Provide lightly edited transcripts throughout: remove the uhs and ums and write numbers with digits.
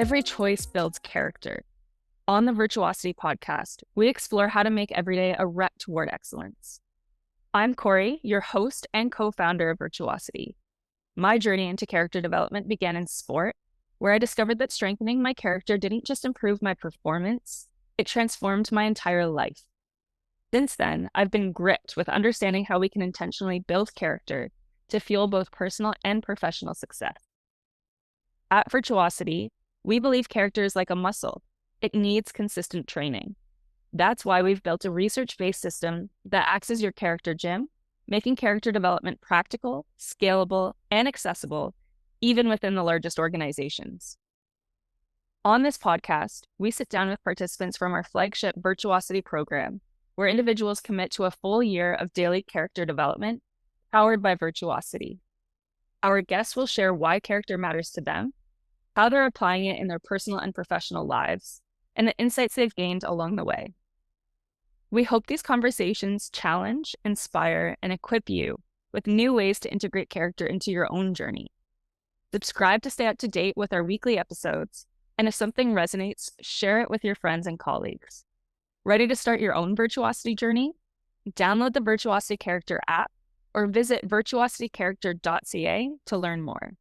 Every choice builds character. On the Virtuosity podcast, we explore how to make every day a rep toward excellence. I'm Corey, your host and co-founder of Virtuosity. My journey into character development began in sport, where I discovered that strengthening my character didn't just improve my performance, it transformed my entire life. Since then, I've been gripped with understanding how we can intentionally build character to fuel both personal and professional success. At Virtuosity, we believe character is like a muscle. It needs consistent training. That's why we've built a research-based system that acts as your character gym, making character development practical, scalable, and accessible, even within the largest organizations. On this podcast, we sit down with participants from our flagship Virtuosity program, where individuals commit to a full year of daily character development powered by Virtuosity. Our guests will share why character matters to them, how they're applying it in their personal and professional lives, and the insights they've gained along the way. We hope these conversations challenge, inspire, and equip you with new ways to integrate character into your own journey. Subscribe to stay up to date with our weekly episodes, and if something resonates, share it with your friends and colleagues. Ready to start your own Virtuosity journey? Download the Virtuosity Character app or visit virtuositycharacter.ca to learn more.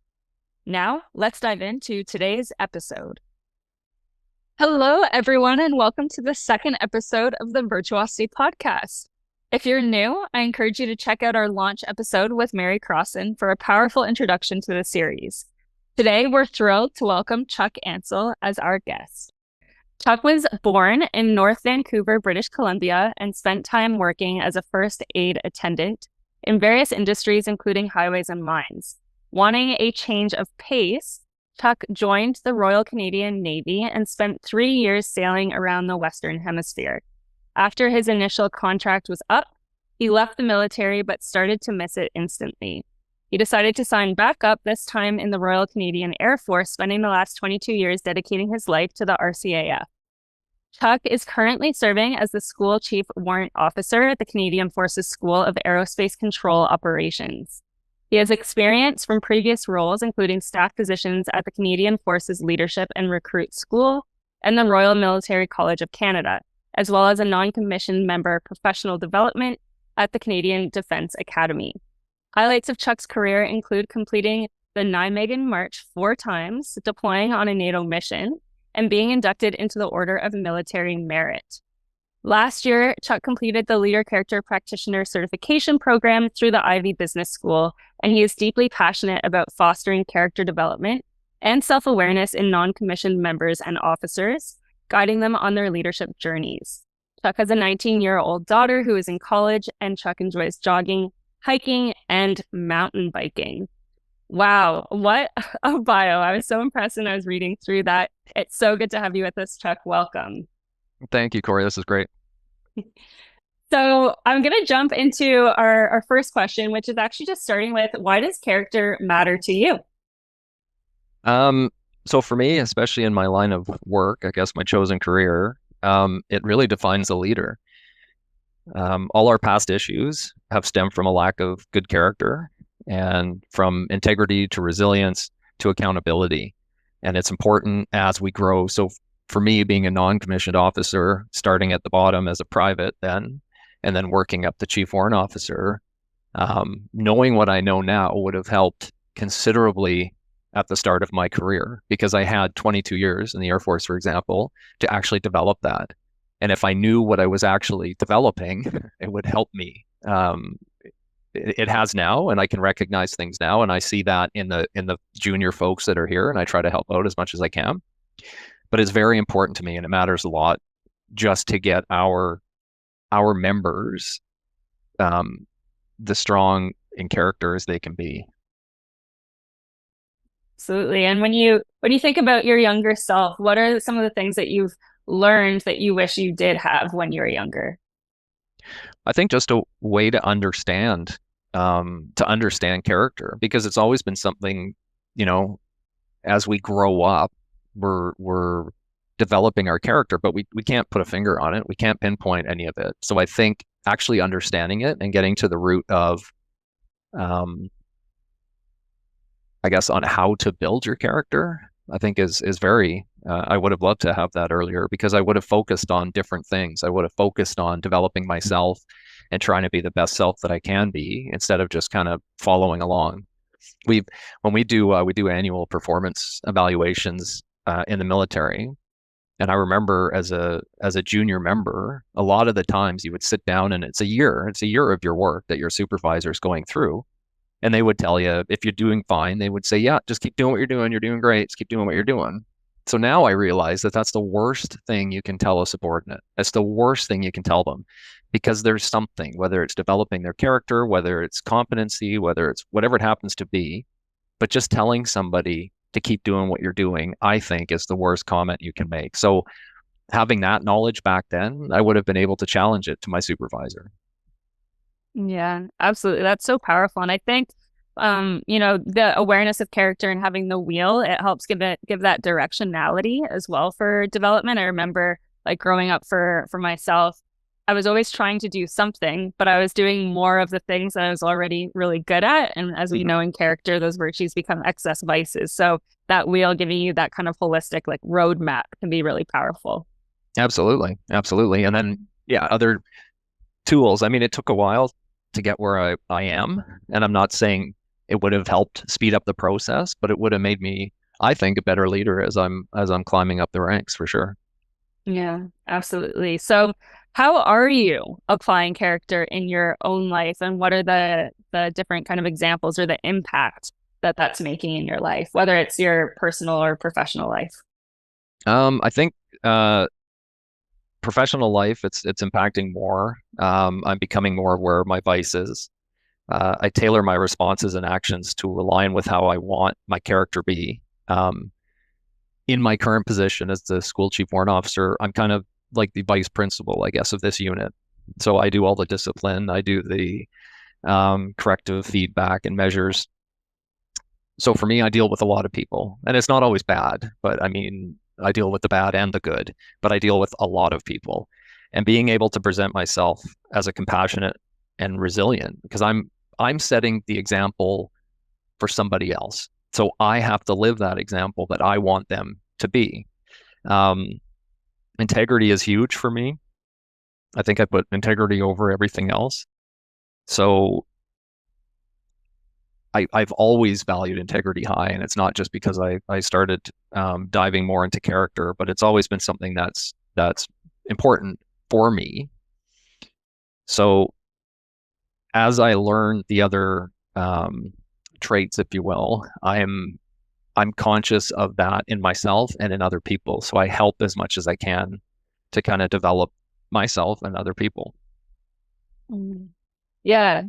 Now, let's dive into today's episode. Hello, everyone, and welcome to the second episode of the Virtuosity podcast. If you're new, I encourage you to check out our launch episode with Mary Crossan for a powerful introduction to the series. Today, we're thrilled to welcome Chuck Ansell as our guest. Chuck was born in North Vancouver, British Columbia, and spent time working as a first aid attendant in various industries, including highways and mines. Wanting a change of pace, Chuck joined the Royal Canadian Navy and spent 3 years sailing around the Western Hemisphere. After his initial contract was up, he left the military but started to miss it instantly. He decided to sign back up, this time in the Royal Canadian Air Force, spending the last 22 years dedicating his life to the RCAF. Chuck is currently serving as the School Chief Warrant Officer at the Canadian Forces School of Aerospace Control Operations. He has experience from previous roles, including staff positions at the Canadian Forces Leadership and Recruit School and the Royal Military College of Canada, as well as a non-commissioned member of professional development at the Canadian Defence Academy. Highlights of Chuck's career include completing the Nijmegen March 4 times, deploying on a NATO mission, and being inducted into the Order of Military Merit. Last year, Chuck completed the Leader Character Practitioner certification program through the Ivey Business School, and he is deeply passionate about fostering character development and self-awareness in non-commissioned members and officers, guiding them on their leadership journeys. Chuck has a 19-year-old daughter who is in college, and Chuck enjoys jogging, hiking, and mountain biking. Wow, what a bio. I was so impressed when I was reading through that. It's so good to have you with us, Chuck. Welcome. Thank you, Corey. This is great. So I'm going to jump into our first question, which is actually just starting with, why does character matter to you? So for me, especially in my line of work, I guess my chosen career, it really defines a leader. All our past issues have stemmed from a lack of good character and from integrity to resilience to accountability. And it's important as we grow. So for me, being a non-commissioned officer, starting at the bottom as a private then, and then working up to Chief Warrant Officer, knowing what I know now would have helped considerably at the start of my career, because I had 22 years in the Air Force, for example, to actually develop that. And if I knew what I was actually developing, it would help me. It has now, and I can recognize things now, and I see that in the junior folks that are here, and I try to help out as much as I can. But it's very important to me, and it matters a lot just to get our members the strong in character as they can be. Absolutely. And when you think about your younger self, what are some of the things that you've learned that you wish you did have when you were younger? I think just a way to understand character, because it's always been something, as we grow up, we're developing our character, but we can't put a finger on it. We can't pinpoint any of it. So I think actually understanding it and getting to the root of, I guess, on how to build your character, I think is very, I would have loved to have that earlier because I would have focused on different things. I would have focused on developing myself and trying to be the best self that I can be instead of just kind of following along. We when we do annual performance evaluations in the military, and I remember as a junior member, a lot of the times you would sit down and it's a year of your work that your supervisor is going through. And they would tell you if you're doing fine, they would say, yeah, just keep doing what you're doing. You're doing great. Just keep doing what you're doing. So now I realize that that's the worst thing you can tell a subordinate. That's the worst thing you can tell them because there's something, whether it's developing their character, whether it's competency, whether it's whatever it happens to be. But just telling somebody to keep doing what you're doing, I think, is the worst comment you can make. So having that knowledge back then, I would have been able to challenge it to my supervisor. Yeah, absolutely. That's so powerful. And I think, the awareness of character and having the wheel, it helps give that directionality as well for development. I remember like growing up for myself, I was always trying to do something, but I was doing more of the things that I was already really good at. And as we know in character, those virtues become excess vices. So that wheel giving you that kind of holistic like roadmap can be really powerful. Absolutely. Absolutely. And then, yeah, other tools. I mean, it took a while to get where I am. And I'm not saying it would have helped speed up the process, but it would have made me, I think, a better leader as I'm climbing up the ranks for sure. Yeah, absolutely. So, how are you applying character in your own life, and what are the different kind of examples or the impact that that's making in your life, whether it's your personal or professional life? I think professional life, it's impacting more. I'm becoming more aware of my vices. I tailor my responses and actions to align with how I want my character be. In my current position as the school chief warrant officer, I'm kind of like the vice principal, I guess, of this unit. So I do all the discipline, I do the corrective feedback and measures. So for me, I deal with a lot of people, and it's not always bad, but I mean, I deal with the bad and the good, but I deal with a lot of people. And being able to present myself as a compassionate and resilient, because I'm setting the example for somebody else. So I have to live that example that I want them to be. Um, Integrity is huge for me. I think I put integrity over everything else. So I've always valued integrity high, and it's not just because I started diving more into character, but it's always been something that's important for me. So as I learn the other traits, if you will, I'm conscious of that in myself and in other people. So I help as much as I can to kind of develop myself and other people. Mm. Yeah,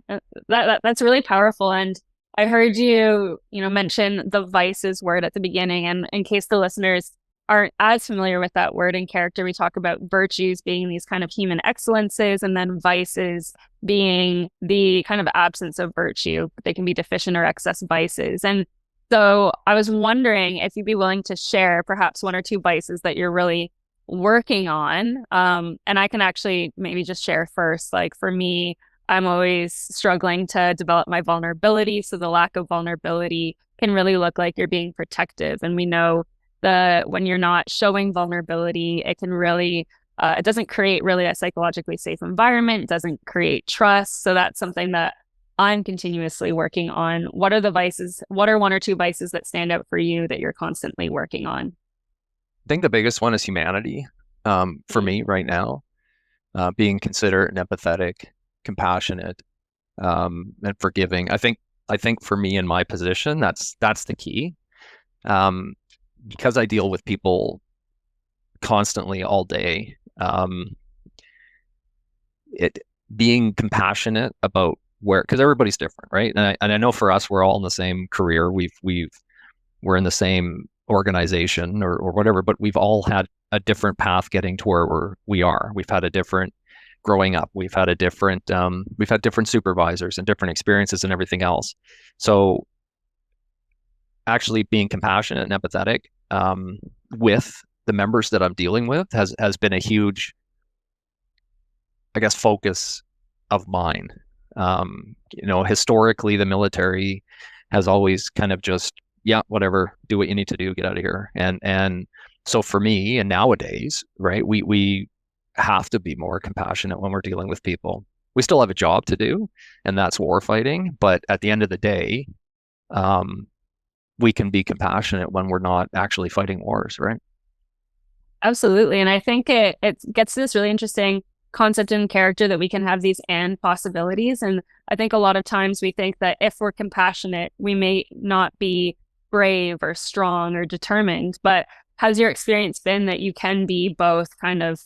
that's really powerful. And I heard you, mention the vices word at the beginning. And in case the listeners aren't as familiar with that word in character, we talk about virtues being these kind of human excellences, and then vices being the kind of absence of virtue. They can be deficient or excess vices. And so I was wondering if you'd be willing to share perhaps one or two vices that you're really working on. And I can actually maybe just share first. Like for me, I'm always struggling to develop my vulnerability. So the lack of vulnerability can really look like you're being protective. And we know that when you're not showing vulnerability, it can really, it doesn't create really a psychologically safe environment. It doesn't create trust. So that's something that I'm continuously working on. What are the vices? What are one or two vices that stand out for you that you're constantly working on? I think the biggest one is humanity for me right now, being considerate and empathetic, compassionate, and forgiving. I think for me in my position, that's the key. Um, because I deal with people constantly all day, it being compassionate about where because everybody's different, right? And I know for us, we're all in the same career. We're in the same organization or whatever, but we've all had a different path getting to where we are. We've had a different growing up. We've had different supervisors and different experiences and everything else. So actually being compassionate and empathetic with the members that I'm dealing with has been a huge, I guess, focus of mine. Historically, the military has always kind of just, yeah, whatever, do what you need to do, get out of here. And So for me, and nowadays, right, we have to be more compassionate when we're dealing with people. We still have a job to do, and that's war fighting. But at the end of the day, um, we can be compassionate when we're not actually fighting wars, right? Absolutely. And I think it gets to this really interesting concept in character that we can have these and possibilities. And I think a lot of times we think that if we're compassionate, we may not be brave or strong or determined. But has your experience been that you can be both kind of,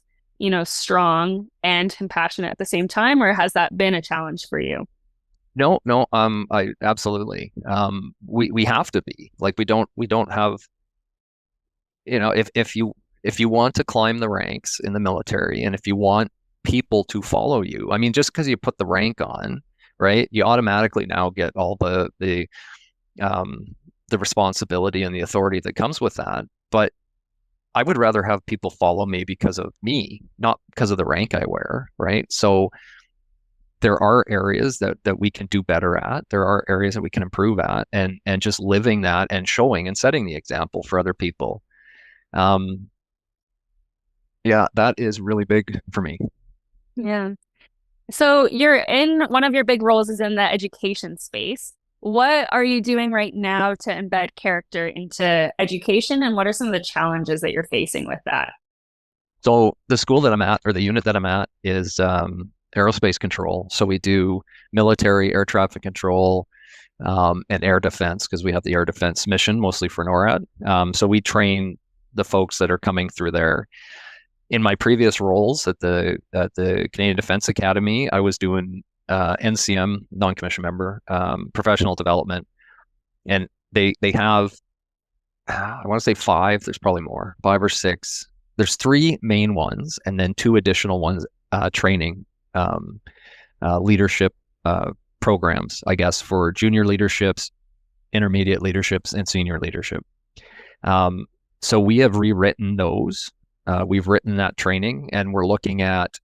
strong and compassionate at the same time, or has that been a challenge for you? No, no, I absolutely. We have to be like we don't have, if you want to climb the ranks in the military, and if you want people to follow you, I mean, just because you put the rank on, right, you automatically now get all um the responsibility and the authority that comes with that. But I would rather have people follow me because of me, not because of the rank I wear, right? So there are areas that we can do better at. There are areas that we can improve at, and just living that and showing and setting the example for other people. Um, yeah, that is really big for me. Yeah. So you're in one of your big roles is in the education space. What are you doing right now to embed character into education, and what are some of the challenges that you're facing with that? So the school that I'm at, or the unit that I'm at, is aerospace control. So we do military air traffic control, and air defense, because we have the air defense mission mostly for NORAD. So we train the folks that are coming through there. In my previous roles at the Canadian Defense Academy, I was doing NCM, non-commissioned member, professional development, and they have, I want to say five. There's probably more, five or six. There's three main ones, and then two additional ones, training, um, leadership programs, I guess, for junior leaderships, intermediate leaderships, and senior leadership. Um, so we have rewritten those. We've written that training, and we're looking at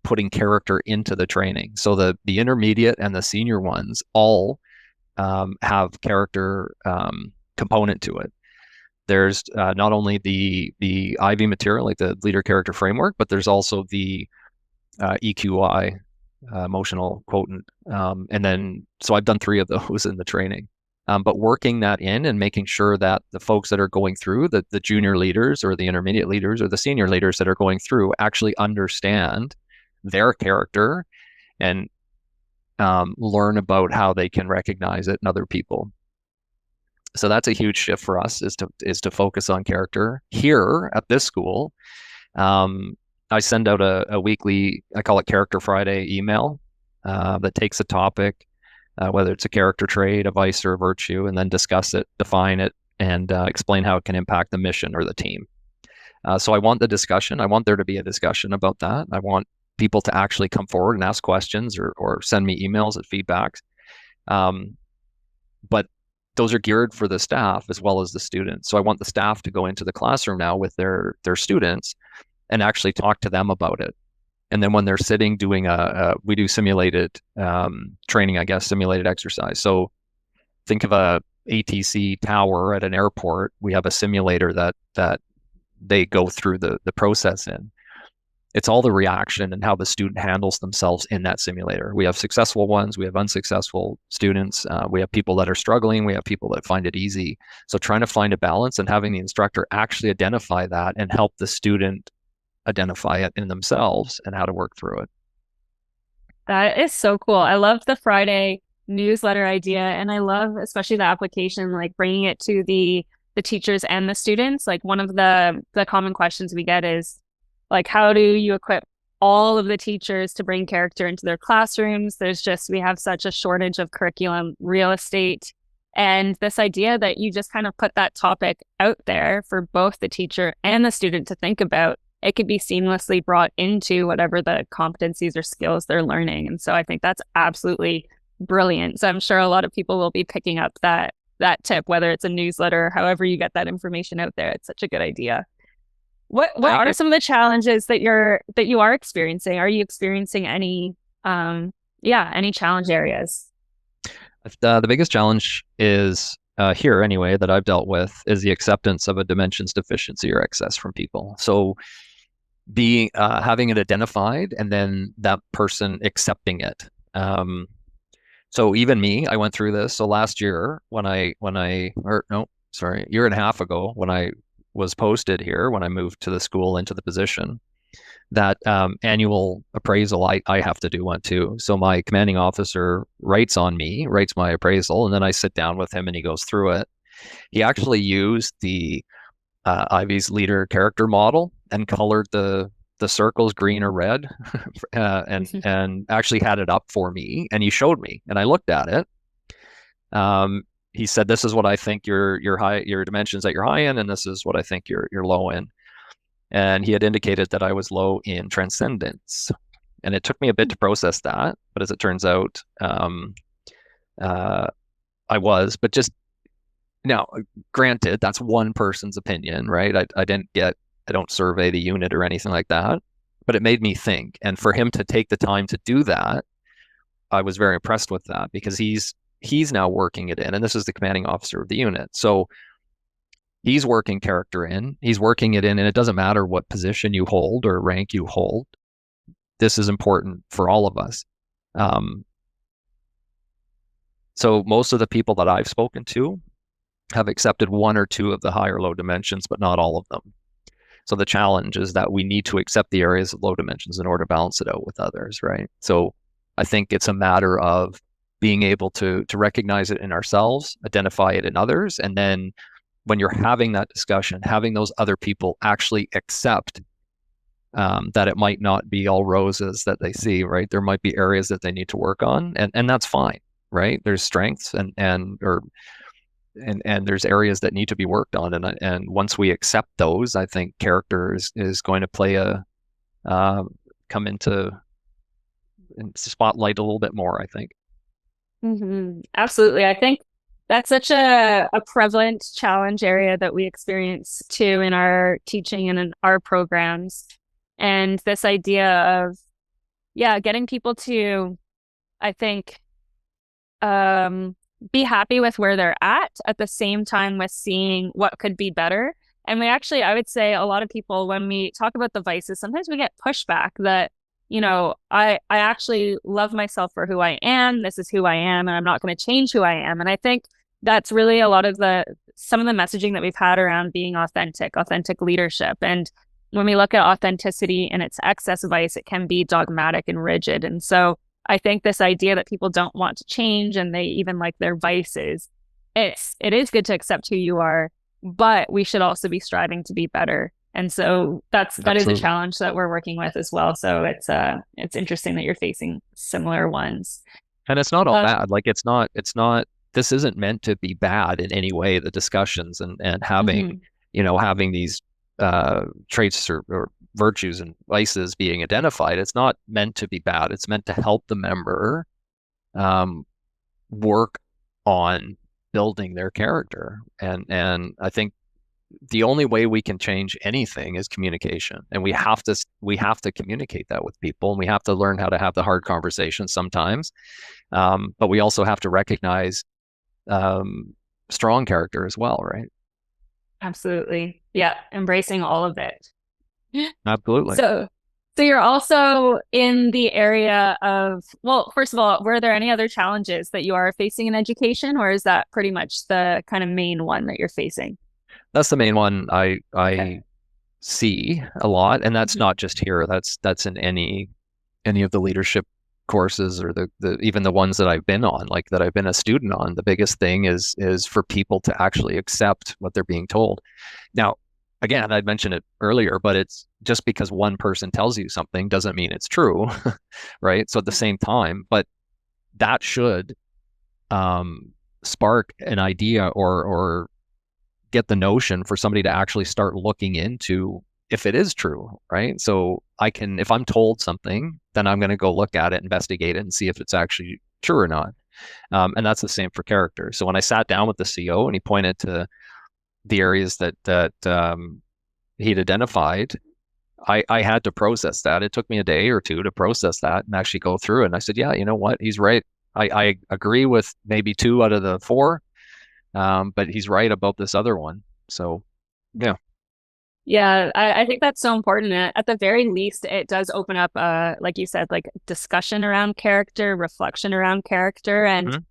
putting character into the training. So the intermediate and the senior ones all have character component to it. There's not only the Ivey material, like the leader character framework, but there's also the EQI, emotional quotient. And then, so I've done three of those in the training. But working that in and making sure that the folks that are going through, the junior leaders or the intermediate leaders or the senior leaders that are going through, actually understand their character and learn about how they can recognize it in other people. So that's a huge shift for us, is to focus on character. Here at this school, I send out a weekly, I call it Character Friday email, that takes a topic, whether it's a character trait, a vice, or a virtue, and then discuss it, define it, and explain how it can impact the mission or the team. So I want the discussion. I want there to be a discussion about that. I want people to actually come forward and ask questions, or send me emails at feedbacks. But those are geared for the staff as well as the students. So I want the staff to go into the classroom now with their students and actually talk to them about it. And then when they're sitting doing we do simulated training, I guess, simulated exercise. So think of a ATC tower at an airport. We have a simulator that they go through the process in. It's all the reaction and how the student handles themselves in that simulator. We have successful ones, we have unsuccessful students, we have people that are struggling, we have people that find it easy. So trying to find a balance and having the instructor actually identify that and help the student identify it in themselves and how to work through it. That is so cool. I love the Friday newsletter idea, and I love especially the application, like bringing it to the teachers and the students. Like one of the common questions we get is like, how do you equip all of the teachers to bring character into their classrooms? We have such a shortage of curriculum real estate. And this idea that you just kind of put that topic out there for both the teacher and the student to think about, it could be seamlessly brought into whatever the competencies or skills they're learning. And so I think that's absolutely brilliant. So I'm sure a lot of people will be picking up that tip, whether it's a newsletter or however you get that information out there. It's such a good idea. What are some of the challenges that you are experiencing? Are you experiencing any any challenge areas? The biggest challenge is here anyway that I've dealt with is the acceptance of a dimensions deficiency or excess from people. So being having it identified and then that person accepting it. So even me, I went through this. So last year or no, sorry, year and a half ago when I was posted here, when I moved to the school into the position, that annual appraisal, I have to do one too. So my commanding officer writes my appraisal, and then I sit down with him and he goes through it. He actually used the Ivey's leader character model and colored the circles green or red, and actually had it up for me, and he showed me, and I looked at it. He said, "This is what I think your dimensions that you're high in, and this is what I think you're low in." And he had indicated that I was low in transcendence, and it took me a bit to process that, but as it turns out, I was. But just now, granted, that's one person's opinion, right? I don't survey the unit or anything like that, but it made me think. And for him to take the time to do that, I was very impressed with that because he's now working it in, and this is the commanding officer of the unit. So he's working character in, he's working it in, and it doesn't matter what position you hold or rank you hold. This is important for all of us. So most of the people that I've spoken to have accepted one or two of the high or low dimensions, but not all of them. So the challenge is that we need to accept the areas of low dimensions in order to balance it out with others, right? So I think it's a matter of being able to recognize it in ourselves, identify it in others, and then when you're having that discussion, having those other people actually accept that it might not be all roses that they see, right? There might be areas that they need to work on, and that's fine, right? There's strengths and there's areas that need to be worked on, and once we accept those, I think character is going to play come into spotlight a little bit more, I think. Absolutely. I think that's such a prevalent challenge area that we experience too in our teaching and in our programs. And this idea of, getting people to, I think, be happy with where they're at the same time with seeing what could be better. And I would say a lot of people, when we talk about the vices, sometimes we get pushback that, I actually love myself for who I am. This is who I am, and I'm not going to change who I am. And I think that's really a lot of some of the messaging that we've had around being authentic leadership. And when we look at authenticity and its excess vice, it can be dogmatic and rigid. And so I think this idea that people don't want to change and they even like their vices, it is good to accept who you are, but we should also be striving to be better. And so that is a challenge that we're working with as well. So it's interesting that you're facing similar ones. And it's not all bad. Like it's not, this isn't meant to be bad in any way, the discussions and having, having these traits or virtues and vices being identified. It's not meant to be bad. It's meant to help the member work on building their character. And I think the only way we can change anything is communication, and we have to communicate that with people, and we have to learn how to have the hard conversations sometimes, but we also have to recognize strong character as well, right? Absolutely. Yeah, embracing all of it. Absolutely. So you're also in the area of, well, first of all, were there any other challenges that you are facing in education, or is that pretty much the kind of main one that you're facing? That's the main one I see a lot, and that's not just here. That's in any of the leadership courses or the even the ones that I've been on, like that I've been a student on. The biggest thing is for people to actually accept what they're being told. Now, again, I'd mentioned it earlier, but it's just because one person tells you something doesn't mean it's true, right? So at the same time, but that should spark an idea or get the notion for somebody to actually start looking into if it is true, right? So if I'm told something, then I'm going to go look at it, investigate it, and see if it's actually true or not. And that's the same for character. So when I sat down with the CO and he pointed to the areas that he'd identified, I had to process that. It took me a day or two to process that and actually go through it. And I said, yeah, you know what? He's right. I agree with maybe 2 out of the 4. But he's right about this other one. So yeah. Yeah, I think that's so important. At the very least, it does open up, like you said, like discussion around character, reflection around character. And Mhm.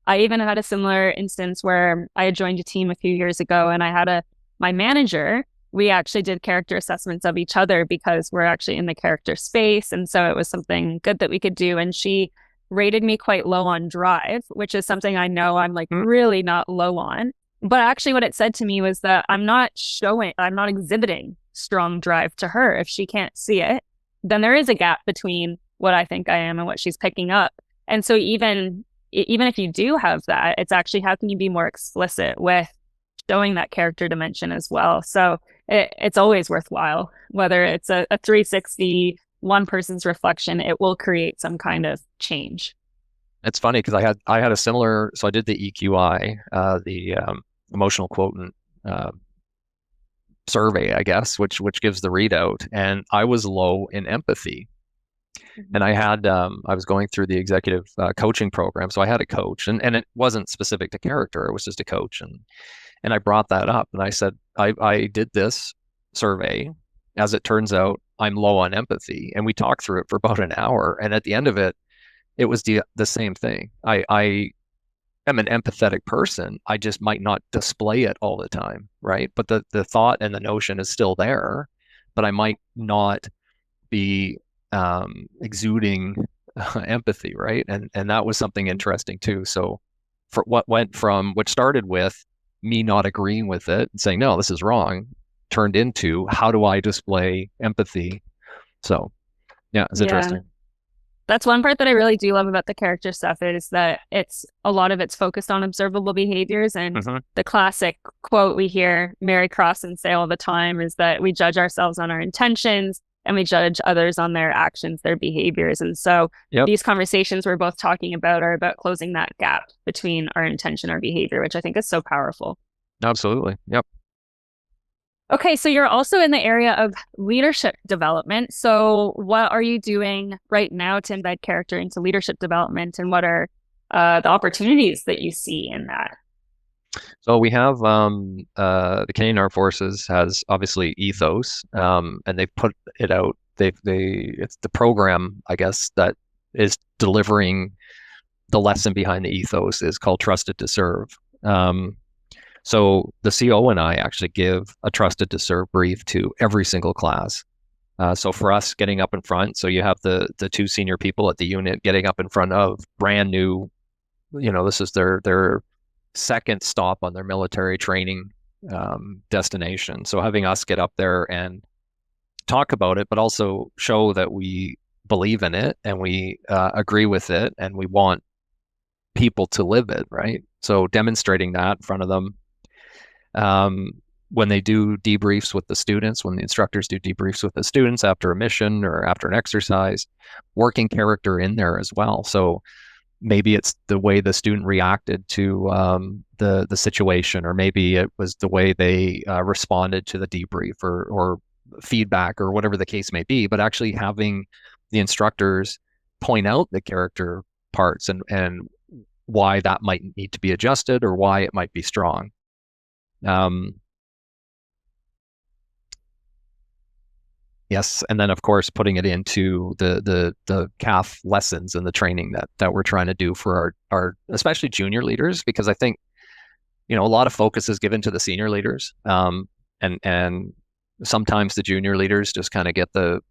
I even had a similar instance where I had joined a team a few years ago and I had my manager, we actually did character assessments of each other because we're actually in the character space. And so it was something good that we could do. And she rated me quite low on drive, which is something I know I'm like Mm. really not low on. But actually, what it said to me was that I'm not exhibiting strong drive to her. If she can't see it, then there is a gap between what I think I am and what she's picking up. And so even if you do have that, it's actually how can you be more explicit with showing that character dimension as well. So it's always worthwhile, whether it's a 360, one person's reflection, it will create some kind of change. It's funny because I had a similar. So I did the EQI, the emotional quotient uh, survey, I guess, which gives the readout, and I was low in empathy. And I was going through the executive coaching program, so I had a coach, and it wasn't specific to character; it was just a coach, and I brought that up, and I said I did this survey. As it turns out, I'm low on empathy, and we talked through it for about an hour, and at the end of it, it was the same thing. I am an empathetic person. I just might not display it all the time, right? But the thought and the notion is still there, but I might not be exuding empathy, right? And that was something interesting too. So for what went from what started with me not agreeing with it and saying no, this is wrong, turned into how do I display empathy? So yeah, it's Yeah. interesting. That's one part that I really do love about the character stuff is that it's a lot of it's focused on observable behaviors. And Hmm. the classic quote we hear Mary Crossan say all the time is that we judge ourselves on our intentions and we judge others on their actions, their behaviors. And so Yep, these conversations we're both talking about are about closing that gap between our intention, our behavior, which I think is so powerful. absolutely. Yep. Okay, so you're also in the area of leadership development. So, what are you doing right now to embed character into leadership development, and what are the opportunities that you see in that? So we have the Canadian Armed Forces has obviously ethos, and they've put it out. They it's the program, I guess, that is delivering the lesson behind the ethos is called Trusted to Serve. Um, so the CO and I actually give a Trusted to Serve brief to every single class. So for us, getting up in front, so you have the two senior people at the unit getting up in front of brand new, this is their second stop on their military training destination. So having us get up there and talk about it, but also show that we believe in it and we agree with it and we want people to live it, right? So demonstrating that in front of them. Um, when they do debriefs with the students, when the instructors do debriefs with the students after a mission or after an exercise, working character in there as well. So maybe it's the way the student reacted to the situation, or maybe it was the way they responded to the debrief or feedback or whatever the case may be. But actually having the instructors point out the character parts and why that might need to be adjusted or why it might be strong. Um, Yes, and then of course putting it into the CAF lessons and the training that we're trying to do for our especially junior leaders, because I think a lot of focus is given to the senior leaders, and sometimes the junior leaders just kind of get the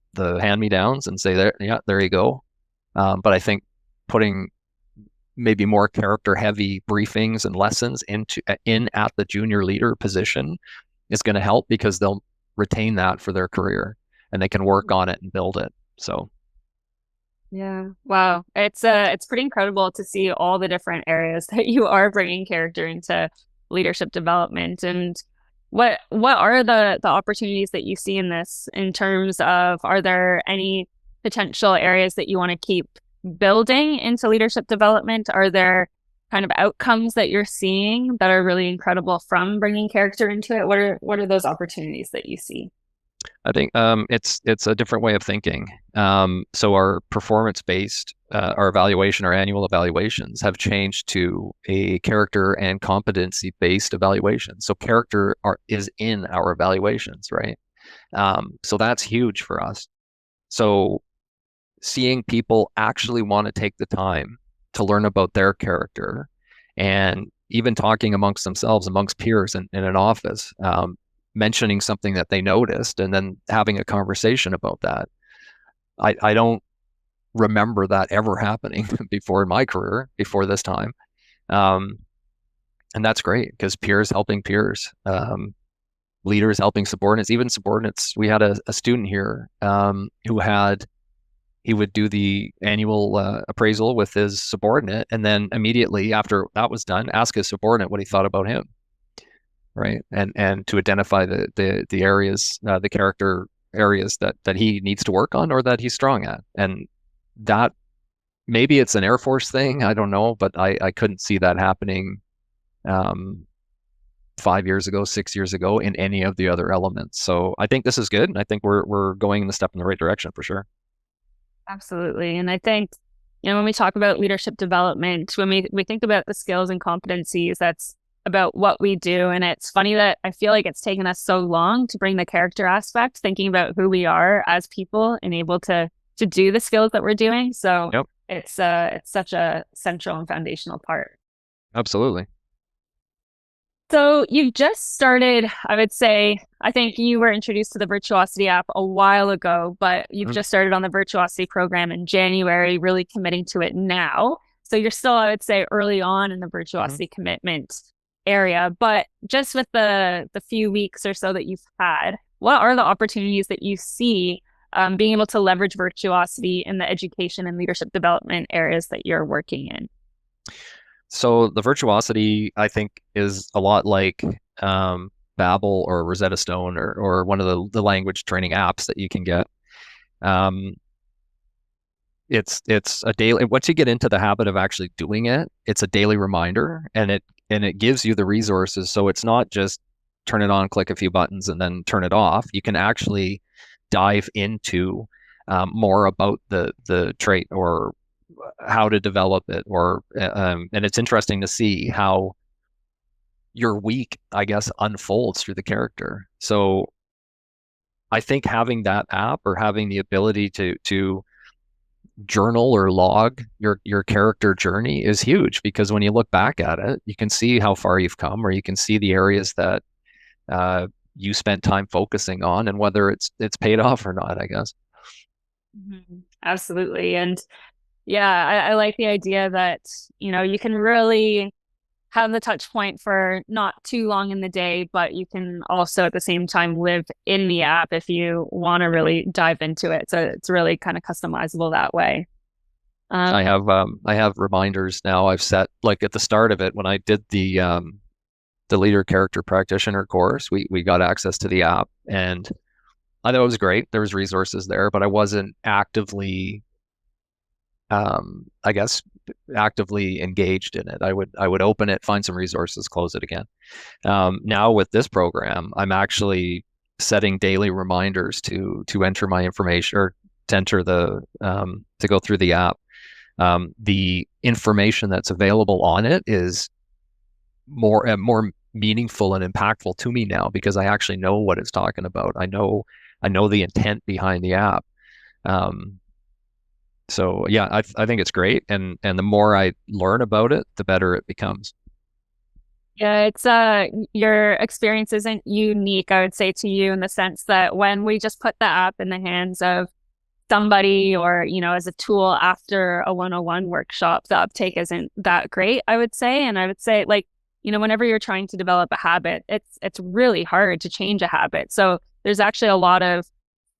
hand me downs and say there, yeah, there you go. But I think putting maybe more character heavy briefings and lessons in at the junior leader position is going to help because they'll retain that for their career and they can work on it and build it. So Yeah. Wow. It's pretty incredible to see all the different areas that you are bringing character into leadership development. And what are the opportunities that you see in this in terms of are there any potential areas that you want to keep building into leadership development? Are there kind of outcomes that you're seeing that are really incredible from bringing character into it? What are those opportunities that you see? I think it's a different way of thinking. So our performance based our evaluation, our annual evaluations have changed to a character and competency-based evaluation. So is in our evaluations, right? So that's huge for us. So seeing people actually want to take the time to learn about their character and even talking amongst themselves, amongst peers in an office, mentioning something that they noticed and then having a conversation about that. I don't remember that ever happening before in my career, before this time. Um, and that's great because peers helping peers, leaders helping subordinates, even subordinates. We had a student here he would do the annual appraisal with his subordinate, and then immediately after that was done, ask his subordinate what he thought about him, right? And to identify the areas, the character areas that he needs to work on or that he's strong at. And that maybe it's an Air Force thing, I don't know, but I couldn't see that happening 5 years ago, 6 years ago in any of the other elements. So I think this is good, and I think we're going in step in the right direction for sure. Absolutely. And I think, when we talk about leadership development, when we think about the skills and competencies, that's about what we do. And it's funny that I feel like it's taken us so long to bring the character aspect, thinking about who we are as people and able to do the skills that we're doing. So Yep. It's such a central and foundational part. Absolutely. So you just started, I would say, I think you were introduced to the Virtuosity app a while ago, but you've just started on the Virtuosity program in January, really committing to it now. So you're still, I would say, early on in the Virtuosity commitment area. But just with the few weeks or so that you've had, what are the opportunities that you see being able to leverage Virtuosity in the education and leadership development areas that you're working in? So the Virtuosity, I think, is a lot like Babel or Rosetta Stone or one of the language training apps that you can get. It's a daily. Once you get into the habit of actually doing it, it's a daily reminder, and it gives you the resources. So it's not just turn it on, click a few buttons, and then turn it off. You can actually dive into more about the trait or how to develop it, or and it's interesting to see how your week, I guess, unfolds through the character. So I think having that app or having the ability to journal or log your character journey is huge, because when you look back at it, you can see how far you've come, or you can see the areas that you spent time focusing on and whether it's paid off or not, I guess. Absolutely. And yeah, I like the idea that, you can really have the touch point for not too long in the day, but you can also at the same time live in the app if you want to really dive into it. So it's really kind of customizable that way. I have reminders now. I've set, like, at the start of it when I did the leader character practitioner course, we got access to the app, and I thought it was great. There was resources there, but I wasn't actively I guess actively engaged in it. I would open it, find some resources, close it again. Now with this program, I'm actually setting daily reminders to enter my information, or to enter to go through the app. The information that's available on it is more meaningful and impactful to me now, because I actually know what it's talking about. I know the intent behind the app. So yeah, I think it's great, and the more I learn about it, the better it becomes. Yeah, it's your experience isn't unique, I would say, to you, in the sense that when we just put the app in the hands of somebody, or as a tool after a 101 workshop, the uptake isn't that great, I would say. And I would say, like, whenever you're trying to develop a habit, it's really hard to change a habit. So there's actually a lot of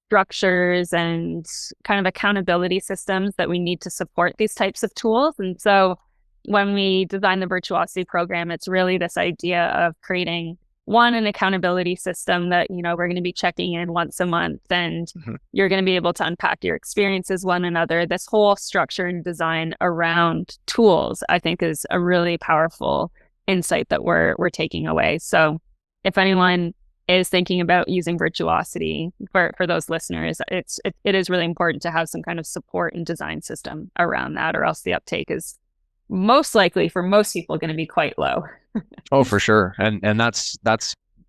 structures and kind of accountability systems that we need to support these types of tools. And so when we design the Virtuosity program, it's really this idea of creating an accountability system that, we're going to be checking in once a month, and you're going to be able to unpack your experiences one another. This whole structure and design around tools, I think, is a really powerful insight that we're taking away. So if anyone is thinking about using Virtuosity for those listeners. It is really important to have some kind of support and design system around that, or else the uptake is most likely for most people going to be quite low. Oh, for sure. And that's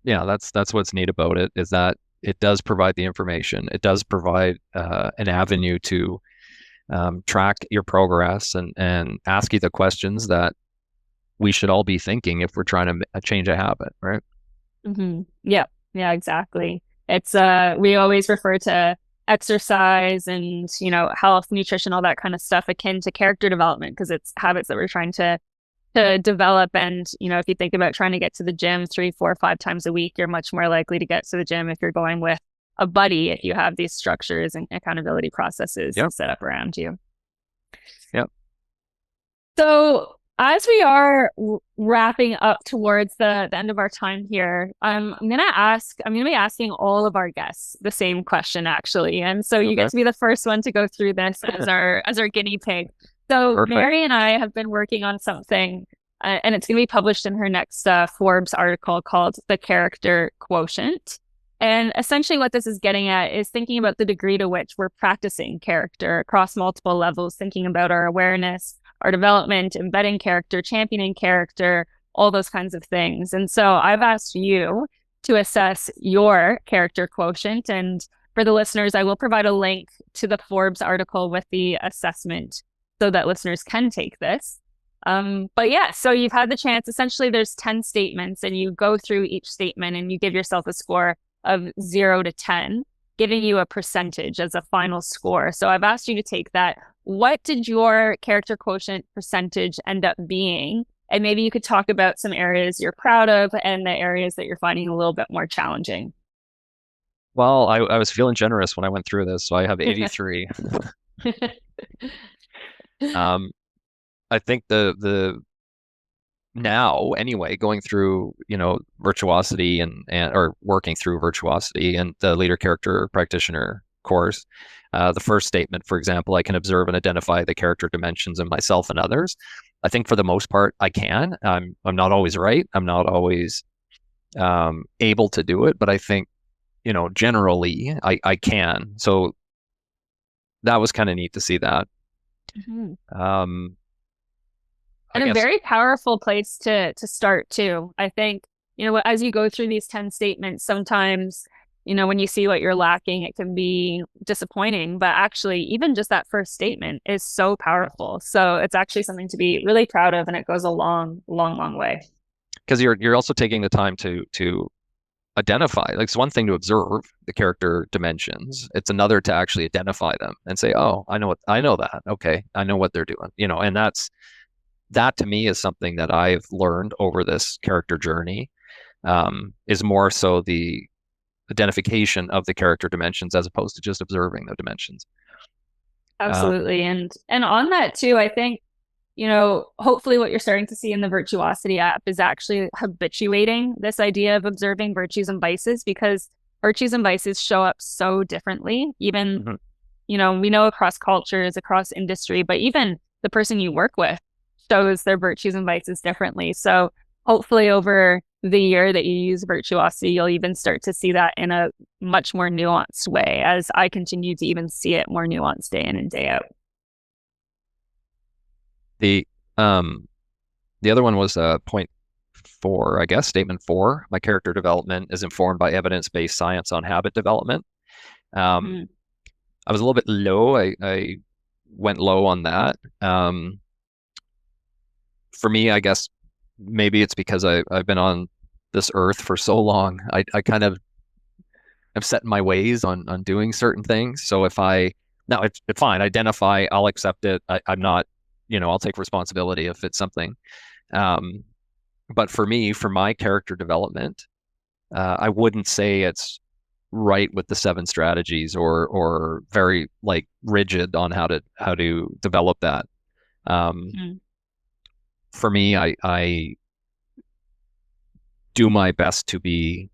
yeah, that's what's neat about it, is that it does provide the information. It does provide an avenue to track your progress and ask you the questions that we should all be thinking if we're trying to change a habit, right? Yeah, yeah, exactly. It's we always refer to exercise and, health, nutrition, all that kind of stuff akin to character development, because it's habits that we're trying to develop. And, if you think about trying to get to the gym 3, 4, 5 times a week, you're much more likely to get to the gym if you're going with a buddy, if you have these structures and accountability processes Yep. set up around you. Yep. So as we are wrapping up towards the end of our time here, I'm going to be asking all of our guests the same question, actually. And so you get to be the first one to go through this as our guinea pig. So Perfect. Mary and I have been working on something, and it's going to be published in her next Forbes article called The Character Quotient. And essentially what this is getting at is thinking about the degree to which we're practicing character across multiple levels, thinking about our awareness, our development, embedding character, championing character, all those kinds of things. And so I've asked you to assess your character quotient. And for the listeners, I will provide a link to the Forbes article with the assessment so that listeners can take this. But yeah, so you've had the chance. Essentially, there's 10 statements, and you go through each statement and you give yourself a score of 0 to 10, giving you a percentage as a final score. So I've asked you to take that. What did your character quotient percentage end up being? And maybe you could talk about some areas you're proud of and the areas that you're finding a little bit more challenging. Well, I was feeling generous when I went through this, so I have 83. I think the now anyway, going through, Virtuosity and or working through Virtuosity and the leader character practitioner course, the first statement, for example, I can observe and identify the character dimensions in myself and others. I think for the most part I can. I'm not always right. I'm not always able to do it, but I think, generally I can. So that was kind of neat to see that. Um, And a very powerful place to start too. I think, as you go through these 10 statements, sometimes, when you see what you're lacking, it can be disappointing. But actually, even just that first statement is so powerful. So it's actually something to be really proud of, and it goes a long, long, long way. Because you're also taking the time to identify. Like, it's one thing to observe the character dimensions. It's another to actually identify them and say, "Oh, I know that. Okay, I know what they're doing." And that to me is something that I've learned over this character journey, is more so the identification of the character dimensions as opposed to just observing the dimensions. Absolutely. And on that too, I think, hopefully what you're starting to see in the Virtuosity app is actually habituating this idea of observing virtues and vices, because virtues and vices show up so differently. Even, we know across cultures, across industry, but even the person you work with shows their virtues and vices differently. So hopefully over the year that you use Virtuosity, you'll even start to see that in a much more nuanced way, as I continue to even see it more nuanced day in and day out. The other one was point 4, I guess, statement 4. My character development is informed by evidence-based science on habit development. I was a little bit low. I went low on that. For me, I guess maybe it's because I've been on this earth for so long. I kind of have set in my ways on doing certain things. So if it's fine, identify, I'll accept it. I'm not, I'll take responsibility if it's something. But for me, for my character development, I wouldn't say it's right with the 7 strategies or very like rigid on how to develop that. For me, I do my best to be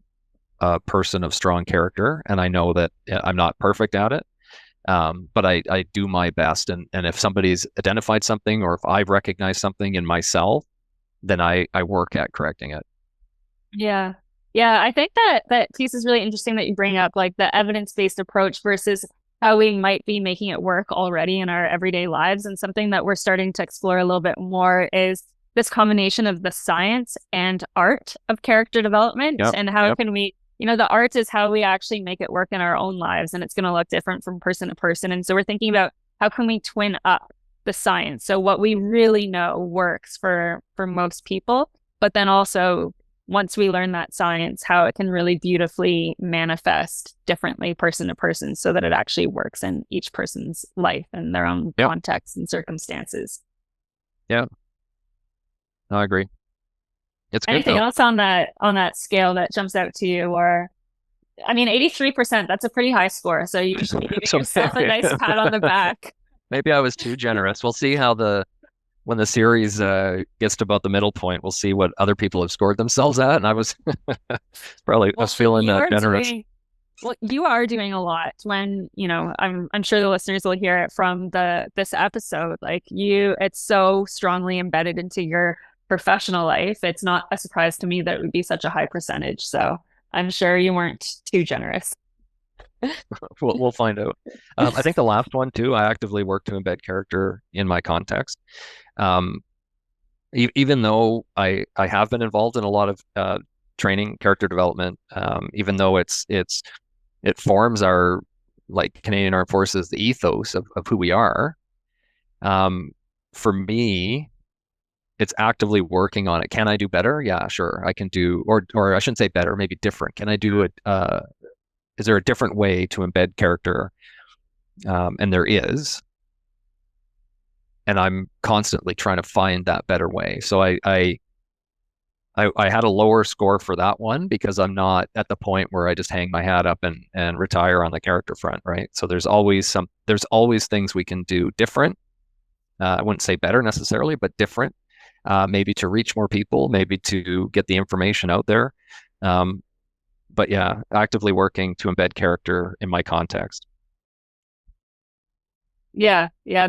a person of strong character, and I know that I'm not perfect at it. But I do my best, and if somebody's identified something or if I've recognized something in myself, then I work at correcting it. Yeah. Yeah, I think that piece is really interesting that you bring up, like the evidence-based approach versus how we might be making it work already in our everyday lives. And something that we're starting to explore a little bit more is this combination of the science and art of character development. Yep, And how yep. can we, the art is how we actually make it work in our own lives, and it's going to look different from person to person. And so we're thinking about how can we twin up the science, so what we really know works for most people, but then also once we learn that science, how it can really beautifully manifest differently person to person so that it actually works in each person's life and their own Yep, context and circumstances. yeah, I agree. It's good Anything though. else on that scale that jumps out to you? Or I mean, 83%, that's a pretty high score. So you should be giving So yourself a nice pat on the back. maybe I was too generous. We'll see how when the series gets to about the middle point, we'll see what other people have scored themselves at. And I was probably I Well, was feeling you are generous. doing well, you are doing a lot when, I'm sure the listeners will hear it from this episode. Like it's so strongly embedded into your professional life. It's not a surprise to me that it would be such a high percentage. So I'm sure you weren't too generous. We'll find out. I think the last one too. I actively work to embed character in my context. Um, even though I have been involved in a lot of training, character development, even though it forms our like Canadian Armed Forces, the ethos of who we are. Um, for me, it's actively working on it. Can I do better? Yeah, sure, I can do, or I shouldn't say better, maybe different. Can I do it? Is there a different way to embed character? And there is, and I'm constantly trying to find that better way. So I had a lower score for that one because I'm not at the point where I just hang my hat up and retire on the character front, right? So there's always things we can do different. I wouldn't say better necessarily, but different. Maybe to reach more people, maybe to get the information out there. Um, but yeah, actively working to embed character in my context. Yeah, yeah,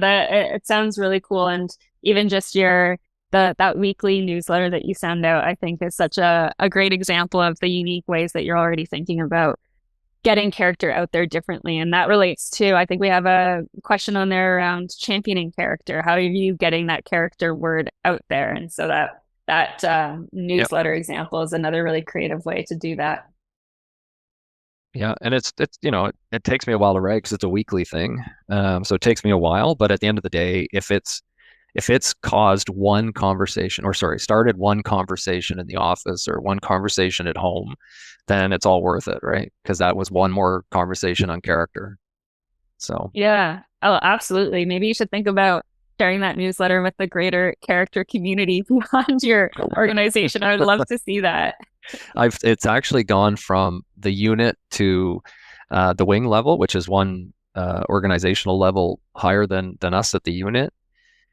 it sounds really cool. And even just that weekly newsletter that you send out, I think is such a great example of the unique ways that you're already thinking about getting character out there differently. And that relates to, I think we have a question on there around championing character. How are you getting that character word out there? And so that Yep. newsletter example is another really creative way to do that. Yeah, and it's it takes me a while to write because it's a weekly thing. So it takes me a while, but at the end of the day, if it's caused one conversation, or sorry, started one conversation in the office or one conversation at home, then it's all worth it, right? Because that was one more conversation on character. So Yeah. Oh, absolutely. Maybe you should think about sharing that newsletter with the greater character community beyond your organization. I would love to see that. it's actually gone from the unit to the wing level, which is one organizational level higher than us at the unit.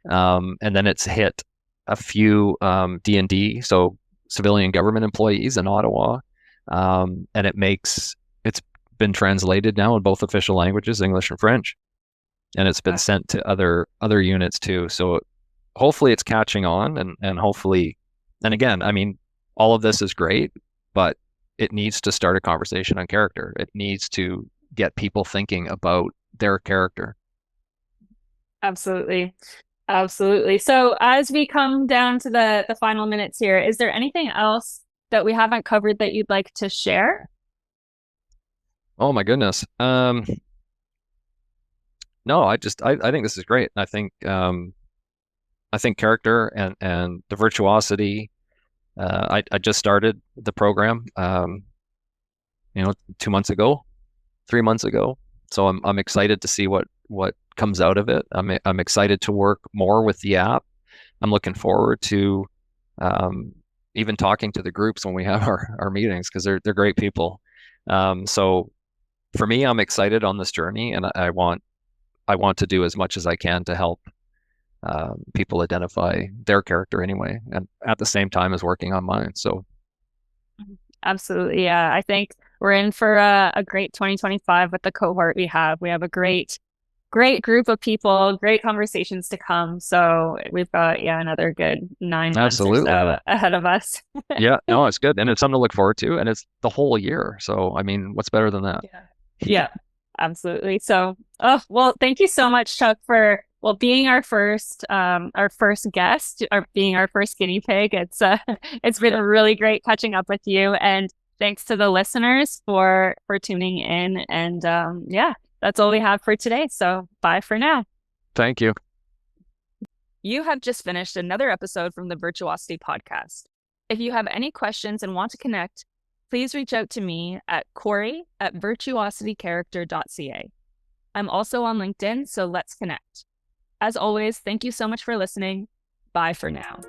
And then it's hit a few D&D, so civilian government employees in Ottawa. And it's been translated now in both official languages, English and French, and it's been sent to other units too. So hopefully it's catching on, and hopefully, and again, I mean, all of this is great, but it needs to start a conversation on character. It needs to get people thinking about their character. Absolutely. Absolutely. So as we come down to the final minutes here, is there anything else that we haven't covered that you'd like to share? Oh my goodness. No, I think this is great. I think character and the virtuosity. I just started the program, 2 months ago, 3 months ago. So I'm excited to see what comes out of it. I'm excited to work more with the app. I'm looking forward to um, even talking to the groups when we have our meetings because they're great people. So for me, I'm excited on this journey, and I want to do as much as I can to help people identify their character anyway, and at the same time as working on mine. So Absolutely. Yeah. I think we're in for a great 2025 with the cohort we have. We have a great great group of people, great conversations to come. So we've got, another good 9 months or Absolutely. so ahead of us. Yeah, no, it's good. And it's something to look forward to. And it's the whole year. So, I mean, what's better than that? Yeah. Yeah, absolutely. So, oh, well, thank you so much, Chuck, for being our first guest, or being our first guinea pig. It's been really great catching up with you, and thanks to the listeners for tuning in. And yeah, that's all we have for today. So, bye for now. Thank you. You have just finished another episode from the Virtuosity podcast. If you have any questions and want to connect, please reach out to me at Corey@virtuositycharacter.ca. I'm also on LinkedIn, so let's connect. As always, thank you so much for listening. Bye for now.